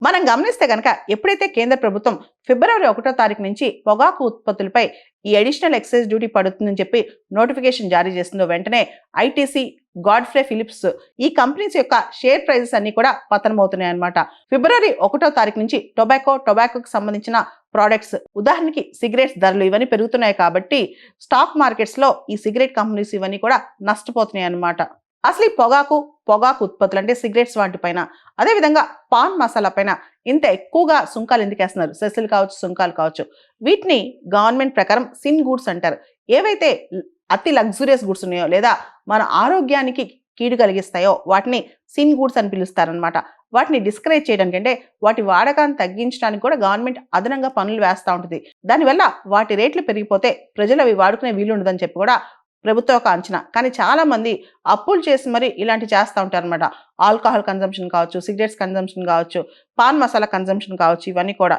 మనం గమనిస్తే గనక ఎప్పుడైతే కేంద్ర ప్రభుత్వం ఫిబ్రవరి 1వ తారీఖు నుంచి పొగాకు ఉత్పత్తులపై ఈ అడిషనల్ ఎక్సైజ్ డ్యూటీ పడుతుందని చెప్పి నోటిఫికేషన్ జారీ చేసిందో వెంటనే ఐటీసీ, గాడ్ఫ్రే ఫిలిప్స్ ఈ కంపెనీస్ యొక్క షేర్ ప్రైజెస్ అన్ని కూడా పతనమవుతున్నాయి అన్నమాట. ఫిబ్రవరి 1వ తారీఖు నుంచి టొబాకోకి సంబంధించిన ప్రోడక్ట్స్, ఉదాహరణకి సిగరెట్స్ ధరలు ఇవన్నీ పెరుగుతున్నాయి కాబట్టి స్టాక్ మార్కెట్స్ లో ఈ సిగరెట్ కంపెనీస్ ఇవన్నీ కూడా నష్టపోతున్నాయి అన్నమాట. అసలు ఈ పొగాకు ఉత్పత్తులు అంటే సిగరెట్స్ వాటిపైన, అదేవిధంగా పాన్ మసాలా పైన ఇంత ఎక్కువగా సుంకాలు ఎందుకు వేస్తున్నారు? సెస్సులు కావచ్చు, సుంకాలు కావచ్చు. వీటిని గవర్నమెంట్ ప్రకారం సిన్ గూడ్స్ అంటారు. ఏవైతే అతి లగ్జూరియస్ గుడ్స్ ఉన్నాయో లేదా మన ఆరోగ్యానికి కీడు కలిగిస్తాయో వాటిని సిన్ గూడ్స్ అని పిలుస్తారనమాట. వాటిని డిస్కరేజ్ చేయడానికి, అంటే వాటి వాడకాన్ని తగ్గించడానికి కూడా గవర్నమెంట్ అదనంగా పనులు వేస్తూ ఉంటుంది. దానివల్ల వాటి రేట్లు పెరిగిపోతే ప్రజలు అవి వాడుకునే వీలు ఉండదని చెప్పి కూడా ప్రభుత్వం ఒక అంచనా. కానీ చాలా మంది అప్పులు చేసి మరి ఇలాంటి చేస్తూ ఉంటారు అనమాట. ఆల్కహాల్ కన్జంప్షన్ కావచ్చు, సిగరెట్స్ కన్జంప్షన్ కావచ్చు, పాన్ మసాలా కన్జంప్షన్ కావచ్చు, ఇవన్నీ కూడా.